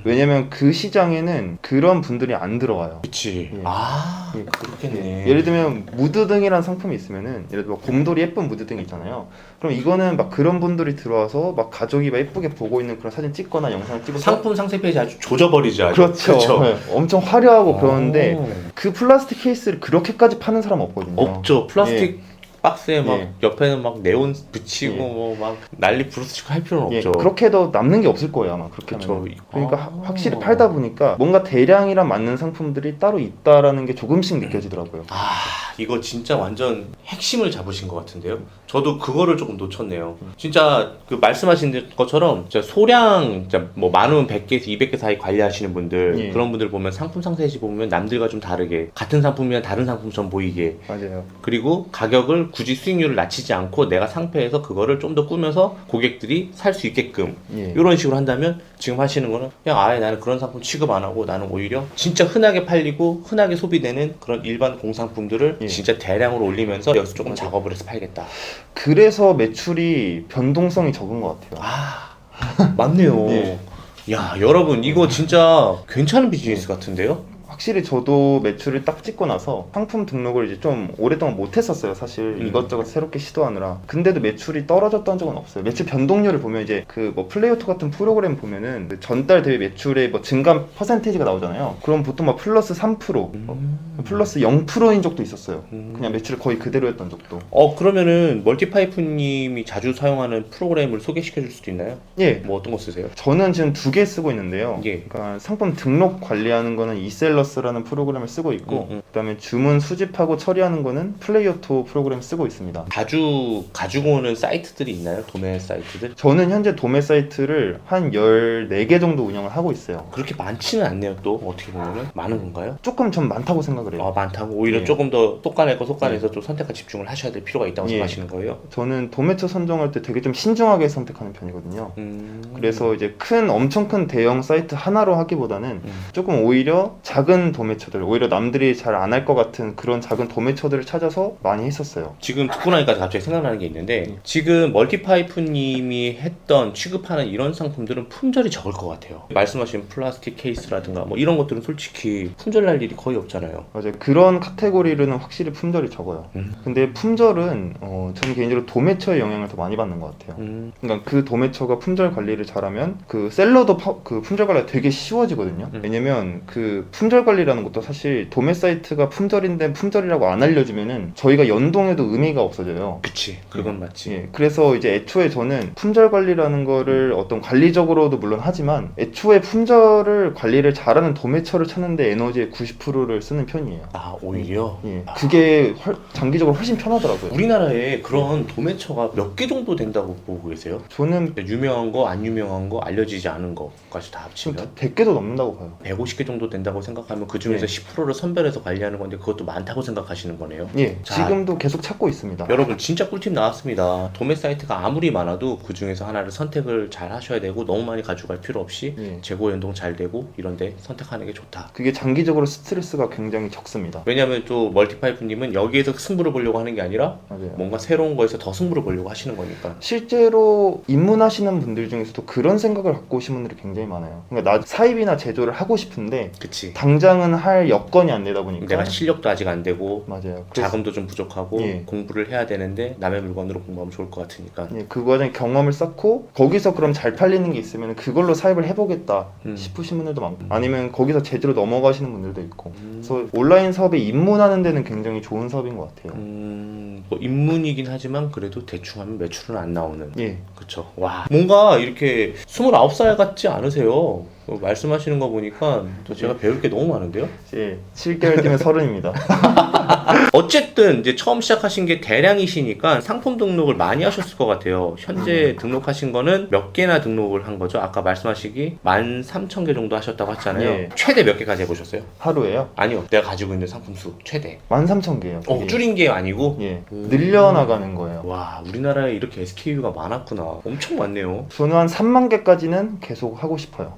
A: 왜냐면 그 시장에는 그런 분들이 안 들어와요.
B: 그치.
A: 예.
B: 아,
A: 예.
B: 그렇겠네.
A: 예를 들면 무드등이라는 상품이 있으면은 예를 들어 곰돌이 예쁜 무드등이 있잖아요. 그럼 이거는 막 그런 분들이 들어와서 막 가족이 막 예쁘게 보고 있는 그런 사진 찍거나 영상을 찍어서
B: 상품 상세 페이지 아주 조져버리죠. 아주.
A: 그렇죠.
B: 그쵸?
A: 네, 엄청 화려하고
B: 오.
A: 그러는데 그 플라스틱 케이스를 그렇게까지 파는 사람 없거든요.
B: 없죠. 플라스틱 박스에 막
A: 예.
B: 옆에는 막 네온 붙이고
A: 예.
B: 뭐 막 난리 부르스치고 할 필요는
A: 예,
B: 없죠.
A: 그렇게 해도 남는 게 없을 거예요 아마 그렇게
B: 그쵸.
A: 하면. 그러니까
B: 아.
A: 확실히 팔다 보니까 뭔가 대량이랑 맞는 상품들이 따로 있다라는 게 조금씩 느껴지더라고요.
B: 아, 이거 진짜 완전 핵심을 잡으신 것 같은데요? 저도 그거를 조금 놓쳤네요. 진짜 그 말씀하신 것처럼 진짜 소량 진짜 뭐 많으면 100개에서 200개 사이 관리하시는 분들
A: 예.
B: 그런 분들 보면 상품 상세시 보면 남들과 좀 다르게 같은 상품이면 다른 상품처럼 보이게
A: 맞아요.
B: 그리고 가격을 굳이 수익률을 낮추지 않고 내가 상패에서 그거를 좀 더 꾸며서 고객들이 살 수 있게끔
A: 예.
B: 이런 식으로 한다면 지금 하시는 거는 그냥 아예 나는 그런 상품 취급 안 하고 나는 오히려 진짜 흔하게 팔리고 흔하게 소비되는 그런 일반 공산품들을
A: 예.
B: 진짜 대량으로 올리면서 여기서 조금
A: 맞아요.
B: 작업을 해서 팔겠다.
A: 그래서 매출이 변동성이 적은 것 같아요.
B: 아, 맞네요.
A: 예.
B: 야, 여러분 이거 진짜 괜찮은 비즈니스 같은데요?
A: 확실히 저도 매출을 딱 찍고 나서 상품 등록을 이제 좀 오랫동안 못 했었어요 사실. 이것저것 새롭게 시도하느라. 근데도 매출이 떨어졌던 적은 없어요. 매출 변동률을 보면 이제 그 뭐 플레이오토 같은 프로그램 보면은 그 전달 대비 매출의 뭐 증감 퍼센테이지가 나오잖아요. 그럼 보통 막 플러스 3%, 플러스 0%인 적도 있었어요. 그냥 매출이 거의 그대로였던 적도.
B: 그러면은 멀티파이프님이 자주 사용하는 프로그램을 소개시켜 줄 수도 있나요?
A: 예.
B: 뭐 어떤 거 쓰세요?
A: 저는 지금 2개 쓰고 있는데요.
B: 예.
A: 그러니까 상품 등록 관리하는 거는 이셀러스라는 프로그램을 쓰고 있고, 그다음에 주문 수집하고 처리하는 거는 플레이오토 프로그램 쓰고 있습니다.
B: 자주 가지고 오는 사이트들이 있나요? 도매 사이트들?
A: 저는 현재 도매 사이트를 한 14개 정도 운영을 하고 있어요.
B: 그렇게 많지는 않네요. 또 어떻게 보면은 많은 건가요?
A: 조금 전 많다고 생각을 해요.
B: 많다고 오히려
A: 예.
B: 조금 더 쏙간할 거 쏙간해서 좀 선택과 집중을 하셔야 될 필요가 있다고
A: 예.
B: 생각하시는 거예요?
A: 저는 도매처 선정할 때 되게 좀 신중하게 선택하는 편이거든요. 그래서 이제 엄청 큰 대형 사이트 하나로 하기보다는 조금 오히려 작은 작은 도매처들, 오히려 남들이 잘 안 할 것 같은 그런 작은 도매처들을 찾아서 많이 했었어요.
B: 지금 듣고 나니까 갑자기 생각나는 게 있는데 지금 멀티파이프님이 했던 취급하는 이런 상품들은 품절이 적을 것 같아요. 말씀하신 플라스틱 케이스라든가 뭐 이런 것들은 솔직히 품절 날 일이 거의 없잖아요.
A: 맞아요. 그런 카테고리로는 확실히 품절이 적어요. 근데 품절은 저는 개인적으로 도매처의 영향을 더 많이 받는 것 같아요. 그러니까 그 도매처가 품절 관리를 잘하면 그 셀러도 그 품절 관리가 되게 쉬워지거든요. 왜냐면 그 품절 관리라는 것도 사실 도매 사이트가 품절인데 품절이라고 안 알려주면은 저희가 연동해도 의미가 없어져요.
B: 그치, 그건 맞지.
A: 예, 그래서 이제 애초에 저는 품절 관리라는 거를 어떤 관리적으로도 물론 하지만 애초에 품절을 관리를 잘하는 도매처를 찾는데 에너지의 90%를 쓰는 편이에요.
B: 아, 오히려?
A: 예, 그게 장기적으로 훨씬 편하더라고요.
B: 우리나라에 그런 도매처가 몇 개 정도 된다고 보고 계세요?
A: 저는
B: 유명한 거, 안 유명한 거, 알려지지 않은 거까지 다 합치면
A: 100개도 넘는다고 봐요.
B: 150개 정도 된다고 생각하면 그 중에서
A: 네.
B: 10%를 선별해서 관리하는 건데 그것도 많다고 생각하시는 거네요.
A: 예,
B: 자,
A: 지금도 계속 찾고 있습니다.
B: 여러분 진짜 꿀팁 나왔습니다. 도매 사이트가 아무리 많아도 그 중에서 하나를 선택을 잘 하셔야 되고 너무 많이 가져갈 필요 없이
A: 예.
B: 재고 연동 잘 되고 이런데 선택하는 게 좋다.
A: 그게 장기적으로 스트레스가 굉장히 적습니다.
B: 왜냐하면 또 멀티파이프님은 여기에서 승부를 보려고 하는 게 아니라
A: 맞아요.
B: 뭔가 새로운 거에서 더 승부를 보려고 하시는 거니까.
A: 실제로 입문하시는 분들 중에서도 그런 생각을 갖고 오신 분들이 굉장히 많아요. 그러니까 나 사입이나 제조를 하고 싶은데
B: 그치.
A: 당장은 할 여건이 안 되다 보니까
B: 내가 실력도 아직 안 되고
A: 맞아요.
B: 자금도 좀 부족하고
A: 예.
B: 공부를 해야 되는데 남의 물건으로 공부하면 좋을 것 같으니까.
A: 예, 그 과정에 경험을 쌓고 거기서 그럼 잘 팔리는 게 있으면 그걸로 사입을 해보겠다 싶으신 분들도 많고 아니면 거기서 제대로 넘어가시는 분들도 있고 그래서 온라인 사업에 입문하는 데는 굉장히 좋은 사업인 것 같아요.
B: 뭐 입문이긴 하지만 그래도 대충 하면 매출은 안 나오는.
A: 예.
B: 그쵸. 와, 뭔가 이렇게 29살 같지 않으세요? 말씀하시는 거 보니까 또 제가 배울 게 너무 많은데요?
A: 예, 7개월 뒤면 30입니다.
B: 어쨌든 이제 처음 시작하신 게 대량이시니까 상품 등록을 많이 하셨을 것 같아요. 현재 등록하신 거는 몇 개나 등록을 한 거죠? 아까 말씀하시기 13,000개 정도 하셨다고 했잖아요.
A: 예.
B: 최대 몇 개까지 해보셨어요?
A: 하루에요?
B: 아니요. 내가 가지고 있는 상품 수 최대.
A: 13,000개요.
B: 줄인 게 아니고?
A: 예, 늘려나가는 거예요.
B: 와, 우리나라에 이렇게 SKU가 많았구나. 엄청 많네요.
A: 저는 한 3만 개까지는 계속 하고 싶어요.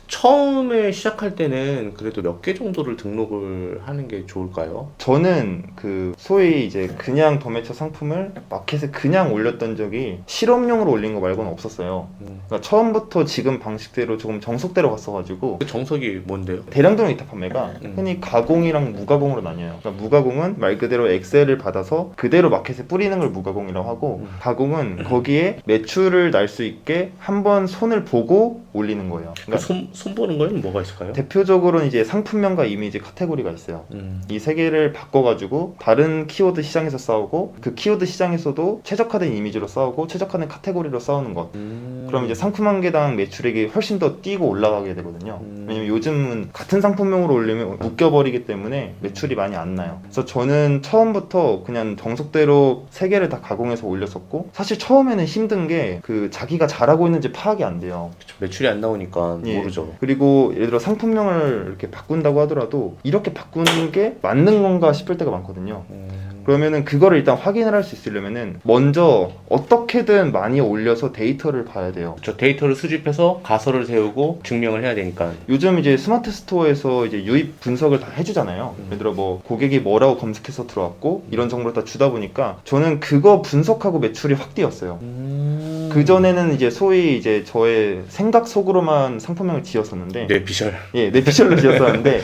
B: 처음에 시작할 때는 그래도 몇 개 정도를 등록을 하는 게 좋을까요?
A: 저는 그 소위 이제 그냥 도매처 상품을 마켓에 그냥 올렸던 적이 실험용으로 올린 거 말고는 없었어요. 그러니까 처음부터 지금 방식대로 조금 정석대로 갔어가지고
B: 그 정석이 뭔데요?
A: 대량 등록 위탁 판매가 흔히 가공이랑 무가공으로 나뉘어요. 그러니까 무가공은 말 그대로 엑셀을 받아서 그대로 마켓에 뿌리는 걸 무가공이라고 하고 가공은 거기에 매출을 날 수 있게 한번 손을 보고 올리는 거예요. 그러니까
B: 손 보는 거에는 뭐가 있을까요?
A: 대표적으로는 이제 상품명과 이미지 카테고리가 있어요. 이 세 개를 바꿔가지고 다른 키워드 시장에서 싸우고 그 키워드 시장에서도 최적화된 이미지로 싸우고 최적화된 카테고리로 싸우는 것. 그럼 이제 상품 한 개당 매출액이 훨씬 더 뛰고 올라가게 되거든요. 왜냐면 요즘은 같은 상품명으로 올리면 웃겨버리기 때문에 매출이 많이 안 나요. 그래서 저는 처음부터 그냥 정석대로 세 개를 다 가공해서 올렸었고 사실 처음에는 힘든 게 그 자기가 잘하고 있는지 파악이 안 돼요.
B: 그쵸, 매출이 안 나오니까
A: 예.
B: 모르죠.
A: 그리고 예를 들어 상품명을 이렇게 바꾼다고 하더라도 이렇게 바꾸는 게 맞는 건가 싶을 때가 많거든요. 그러면은 그거를 일단 확인을 할 수 있으려면은 먼저 어떻게든 많이 올려서 데이터를 봐야 돼요.
B: 저 데이터를 수집해서 가설을 세우고 증명을 해야 되니까.
A: 요즘 이제 스마트 스토어에서 이제 유입 분석을 다 해주잖아요. 예를 들어 뭐 고객이 뭐라고 검색해서 들어왔고 이런 정보를 다 주다 보니까 저는 그거 분석하고 매출이 확 뛰었어요. 그 전에는 이제 소위 이제 저의 생각 속으로만 상품명을 지었었는데,
B: 뇌피셜.
A: 예, 뇌피셜로 지었었는데.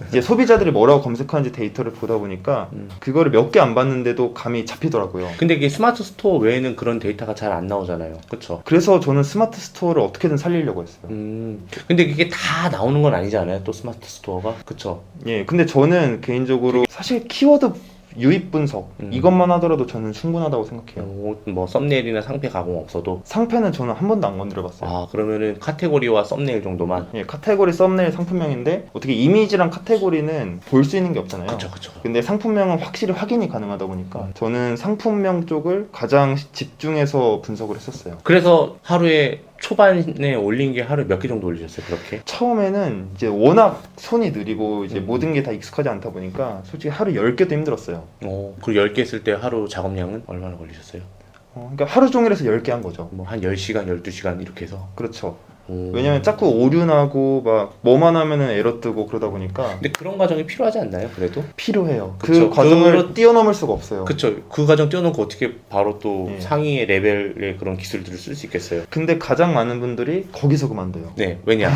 A: 이제 소비자들이 뭐라고 검색하는지 데이터를 보다 보니까 그거를 몇 개 안 봤는데도 감이 잡히더라고요.
B: 근데 이게 스마트 스토어 외에는 그런 데이터가 잘 안 나오잖아요. 그쵸?
A: 그래서 저는 스마트 스토어를 어떻게든 살리려고 했어요.
B: 근데 이게 다 나오는 건 아니잖아요. 또 스마트 스토어가. 그쵸?
A: 예, 근데 저는 개인적으로 사실 키워드 유입 분석 이것만 하더라도 저는 충분하다고 생각해요.
B: 뭐 썸네일이나 상패 가공 없어도.
A: 상패는 저는 한 번도 안 건드려봤어요.
B: 아, 그러면은 카테고리와 썸네일 정도만.
A: 예, 카테고리 썸네일 상품명인데 어떻게 이미지랑 카테고리는 볼 수 있는 게 없잖아요.
B: 그쵸.
A: 근데 상품명은 확실히 확인이 가능하다 보니까 저는 상품명 쪽을 가장 집중해서 분석을 했었어요.
B: 그래서 하루에 초반에 올린 게 하루에 몇 개 정도 올리셨어요? 그렇게?
A: 처음에는 이제 워낙 손이 느리고 이제 모든 게 다 익숙하지 않다 보니까 솔직히 하루 10개도 힘들었어요.
B: 그리고 10개 했을 때 하루 작업량은 얼마나 걸리셨어요?
A: 그러니까 하루 종일 해서 10개 한 거죠.
B: 뭐 한 10시간, 12시간 이렇게 해서.
A: 그렇죠.
B: 오.
A: 왜냐면 자꾸 오류 나고 막 뭐만 하면은 에러 뜨고 그러다 보니까
B: 근데 그런 과정이 필요하지 않나요? 그래도?
A: 필요해요.
B: 그쵸.
A: 그 과정을 뛰어넘을 수가 없어요.
B: 그쵸. 그 과정 뛰어넘고 어떻게 바로 또
A: 예.
B: 상위의 레벨의 그런 기술들을 쓸 수 있겠어요?
A: 근데 가장 많은 분들이 거기서 그만둬요.
B: 네, 왜냐?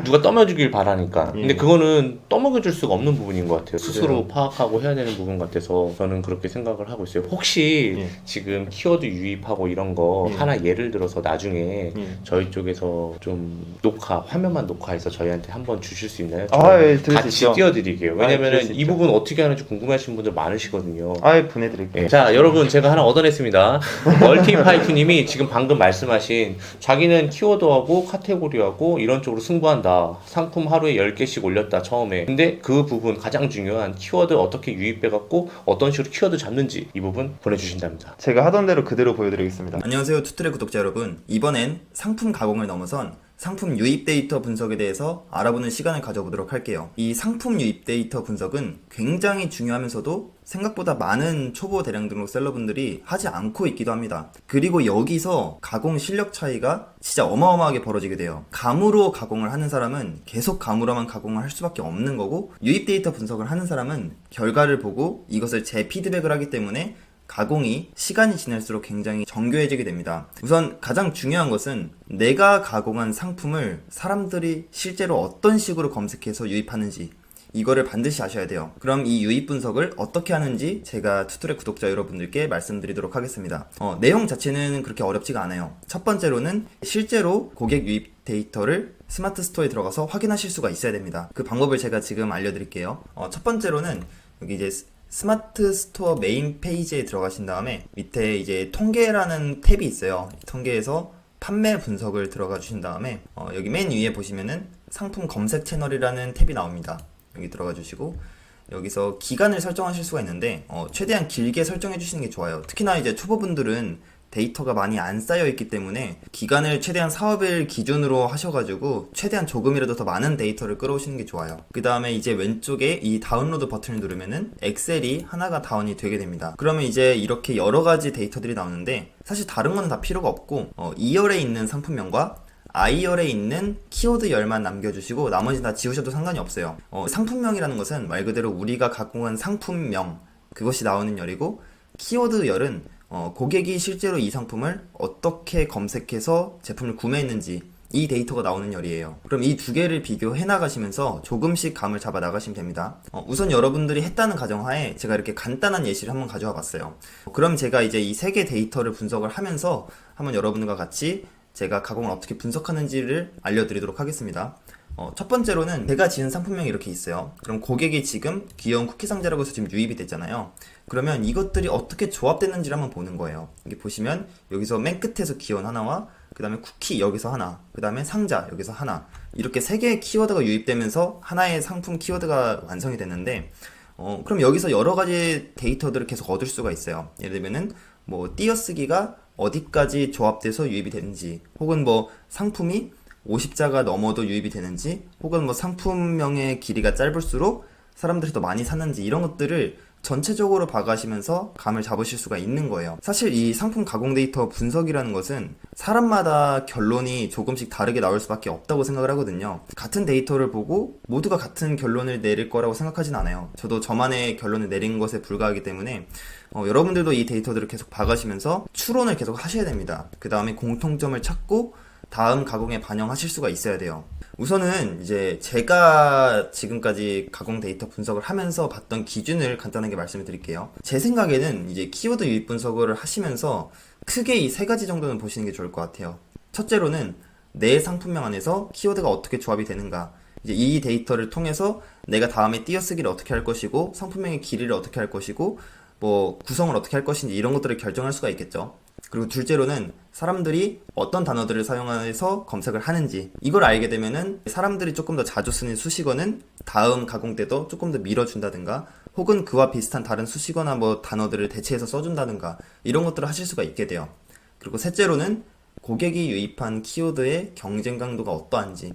B: 누가 떠먹여주길 바라니까.
A: 예.
B: 근데 그거는 떠먹여줄 수가 없는 부분인 것 같아요. 스스로
A: 그래요.
B: 파악하고 해야 되는 부분 같아서 저는 그렇게 생각을 하고 있어요. 혹시
A: 예.
B: 지금 키워드 유입하고 이런 거
A: 예.
B: 하나 예를 들어서 나중에
A: 예.
B: 저희 쪽에서 좀 화면만 녹화해서 저희한테 한번 주실 수 있나요?
A: 예,
B: 같이
A: 들으시죠.
B: 띄워드릴게요.
A: 들을
B: 왜냐면은
A: 수
B: 이
A: 있죠.
B: 부분 어떻게 하는지 궁금해하시는 분들 많으시거든요.
A: 보내드릴게요.
B: 예. 자, 여러분 제가 하나 얻어냈습니다. 멀티파이프님이 지금 방금 말씀하신 자기는 키워드하고 카테고리하고 이런 쪽으로 승부한다. 상품 하루에 10개씩 올렸다 처음에. 근데 그 부분 가장 중요한 키워드 어떻게 유입해갖고 어떤 식으로 키워드 잡는지 이 부분 보내주신답니다.
A: 제가 하던 대로 그대로 보여드리겠습니다.
C: 안녕하세요, 투트랙 구독자 여러분. 이번엔 상품 가공을 넘어선 상품 유입 데이터 분석에 대해서 알아보는 시간을 가져보도록 할게요. 이 상품 유입 데이터 분석은 굉장히 중요하면서도 생각보다 많은 초보 대량 등록 셀러분들이 하지 않고 있기도 합니다. 그리고 여기서 가공 실력 차이가 진짜 어마어마하게 벌어지게 돼요. 감으로 가공을 하는 사람은 계속 감으로만 가공을 할 수밖에 없는 거고, 유입 데이터 분석을 하는 사람은 결과를 보고 이것을 재피드백을 하기 때문에 가공이 시간이 지날수록 굉장히 정교해지게 됩니다. 우선 가장 중요한 것은 내가 가공한 상품을 사람들이 실제로 어떤 식으로 검색해서 유입하는지, 이거를 반드시 아셔야 돼요. 그럼 이 유입 분석을 어떻게 하는지 제가 투트랙 구독자 여러분들께 말씀드리도록 하겠습니다. 내용 자체는 그렇게 어렵지가 않아요. 첫 번째로는 실제로 고객 유입 데이터를 스마트 스토어에 들어가서 확인하실 수가 있어야 됩니다. 그 방법을 제가 지금 알려드릴게요. 첫 번째로는 여기 이제 스마트 스토어 메인 페이지에 들어가신 다음에 밑에 이제 통계라는 탭이 있어요. 통계에서 판매 분석을 들어가 주신 다음에 여기 맨 위에 보시면은 상품 검색 채널이라는 탭이 나옵니다. 여기 들어가 주시고 여기서 기간을 설정하실 수가 있는데 최대한 길게 설정해 주시는 게 좋아요. 특히나 이제 초보분들은 데이터가 많이 안 쌓여 있기 때문에 기간을 최대한 사업일 기준으로 하셔가지고 최대한 조금이라도 더 많은 데이터를 끌어오시는 게 좋아요. 그 다음에 이제 왼쪽에 이 다운로드 버튼을 누르면은 엑셀이 하나가 다운이 되게 됩니다. 그러면 이제 이렇게 여러 가지 데이터들이 나오는데 사실 다른 거는 다 필요가 없고 2열에 있는 상품명과 I열에 있는 키워드 열만 남겨주시고 나머지 다 지우셔도 상관이 없어요. 상품명이라는 것은 말 그대로 우리가 가공한 상품명, 그것이 나오는 열이고, 키워드 열은 고객이 실제로 이 상품을 어떻게 검색해서 제품을 구매했는지 이 데이터가 나오는 열이에요. 그럼 이 두 개를 비교해 나가시면서 조금씩 감을 잡아 나가시면 됩니다. 우선 여러분들이 했다는 가정하에 제가 이렇게 간단한 예시를 한번 가져와 봤어요. 그럼 제가 이제 이 세 개 데이터를 분석을 하면서 한번 여러분들과 같이 제가 가공을 어떻게 분석하는지를 알려드리도록 하겠습니다. 첫 번째로는 제가 지은 상품명이 이렇게 있어요. 그럼 고객이 지금 귀여운 쿠키 상자라고 해서 지금 유입이 됐잖아요. 그러면 이것들이 어떻게 조합됐는지를 한번 보는 거예요. 여기 보시면 여기서 맨 끝에서 귀여운 하나와 그 다음에 쿠키 여기서 하나, 그 다음에 상자 여기서 하나, 이렇게 세 개의 키워드가 유입되면서 하나의 상품 키워드가 완성이 됐는데 그럼 여기서 여러 가지 데이터들을 계속 얻을 수가 있어요. 예를 들면은 뭐 띄어쓰기가 어디까지 조합돼서 유입이 되는지, 혹은 뭐 상품이 50자가 넘어도 유입이 되는지, 혹은 뭐 상품명의 길이가 짧을수록 사람들이 더 많이 샀는지, 이런 것들을 전체적으로 봐가시면서 감을 잡으실 수가 있는 거예요. 사실 이 상품 가공 데이터 분석이라는 것은 사람마다 결론이 조금씩 다르게 나올 수밖에 없다고 생각을 하거든요. 같은 데이터를 보고 모두가 같은 결론을 내릴 거라고 생각하진 않아요. 저도 저만의 결론을 내린 것에 불과하기 때문에 여러분들도 이 데이터들을 계속 봐가시면서 추론을 계속 하셔야 됩니다. 그 다음에 공통점을 찾고 다음 가공에 반영하실 수가 있어야 돼요. 우선은 이제 제가 지금까지 가공 데이터 분석을 하면서 봤던 기준을 간단하게 말씀을 드릴게요. 제 생각에는 이제 키워드 유입 분석을 하시면서 크게 이 세 가지 정도는 보시는 게 좋을 것 같아요. 첫째로는 내 상품명 안에서 키워드가 어떻게 조합이 되는가, 이제 이 데이터를 통해서 내가 다음에 띄어쓰기를 어떻게 할 것이고 상품명의 길이를 어떻게 할 것이고 뭐 구성을 어떻게 할 것인지 이런 것들을 결정할 수가 있겠죠. 그리고 둘째로는 사람들이 어떤 단어들을 사용해서 검색을 하는지, 이걸 알게 되면은 사람들이 조금 더 자주 쓰는 수식어는 다음 가공 때도 조금 더 밀어준다든가, 혹은 그와 비슷한 다른 수식어나 뭐 단어들을 대체해서 써준다든가, 이런 것들을 하실 수가 있게 돼요. 그리고 셋째로는 고객이 유입한 키워드의 경쟁 강도가 어떠한지,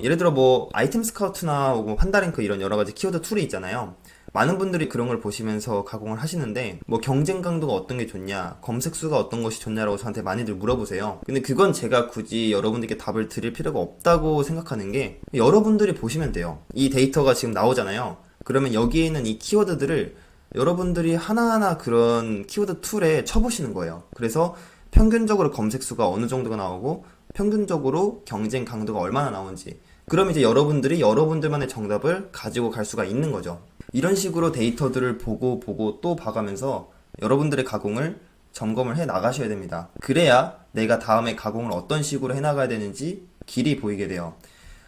C: 예를 들어 뭐 아이템 스카우트나 뭐 판다랭크 이런 여러 가지 키워드 툴이 있잖아요. 많은 분들이 그런 걸 보시면서 가공을 하시는데 뭐 경쟁 강도가 어떤 게 좋냐, 검색 수가 어떤 것이 좋냐라고 저한테 많이들 물어보세요. 근데 그건 제가 굳이 여러분들께 답을 드릴 필요가 없다고 생각하는 게, 여러분들이 보시면 돼요. 이 데이터가 지금 나오잖아요. 그러면 여기에 있는 이 키워드들을 여러분들이 하나하나 그런 키워드 툴에 쳐보시는 거예요. 그래서 평균적으로 검색 수가 어느 정도가 나오고 평균적으로 경쟁 강도가 얼마나 나오는지, 그럼 이제 여러분들이 여러분들만의 정답을 가지고 갈 수가 있는 거죠. 이런 식으로 데이터들을 보고 또 봐가면서 여러분들의 가공을 점검을 해 나가셔야 됩니다. 그래야 내가 다음에 가공을 어떤 식으로 해 나가야 되는지 길이 보이게 돼요.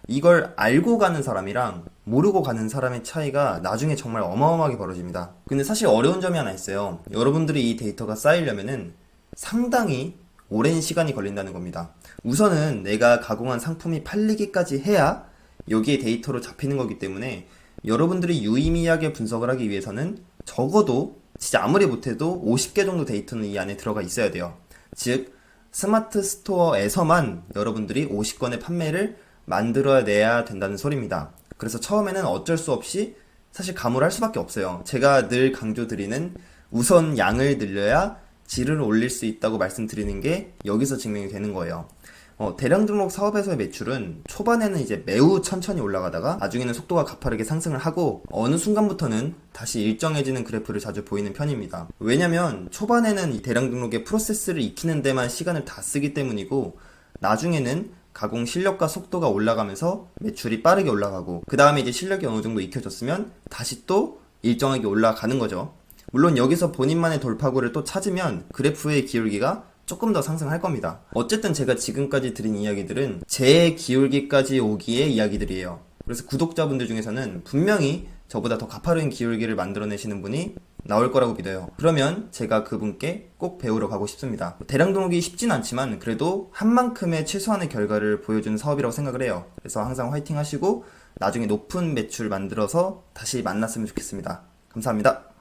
C: 이걸 알고 가는 사람이랑 모르고 가는 사람의 차이가 나중에 정말 어마어마하게 벌어집니다. 근데 사실 어려운 점이 하나 있어요. 여러분들이 이 데이터가 쌓이려면은 상당히 오랜 시간이 걸린다는 겁니다. 우선은 내가 가공한 상품이 팔리기까지 해야 여기에 데이터로 잡히는 거기 때문에 여러분들이 유의미하게 분석을 하기 위해서는 적어도 진짜 아무리 못해도 50개 정도 데이터는 이 안에 들어가 있어야 돼요. 즉 스마트 스토어에서만 여러분들이 50건의 판매를 만들어내야 된다는 소리입니다. 그래서 처음에는 어쩔 수 없이 사실 가물할 수밖에 없어요. 제가 늘 강조드리는 우선 양을 늘려야 질을 올릴 수 있다고 말씀드리는 게 여기서 증명이 되는 거예요. 대량 등록 사업에서의 매출은 초반에는 이제 매우 천천히 올라가다가 나중에는 속도가 가파르게 상승을 하고 어느 순간부터는 다시 일정해지는 그래프를 자주 보이는 편입니다. 왜냐면 초반에는 이 대량 등록의 프로세스를 익히는 데만 시간을 다 쓰기 때문이고, 나중에는 가공 실력과 속도가 올라가면서 매출이 빠르게 올라가고, 그 다음에 이제 실력이 어느 정도 익혀졌으면 다시 또 일정하게 올라가는 거죠. 물론 여기서 본인만의 돌파구를 또 찾으면 그래프의 기울기가 조금 더 상승할 겁니다. 어쨌든 제가 지금까지 드린 이야기들은 제 기울기까지 오기의 이야기들이에요. 그래서 구독자분들 중에서는 분명히 저보다 더 가파른 기울기를 만들어내시는 분이 나올 거라고 믿어요. 그러면 제가 그분께 꼭 배우러 가고 싶습니다. 대량 등록이 쉽진 않지만 그래도 한 만큼의 최소한의 결과를 보여주는 사업이라고 생각을 해요. 그래서 항상 화이팅 하시고 나중에 높은 매출 만들어서 다시 만났으면 좋겠습니다. 감사합니다.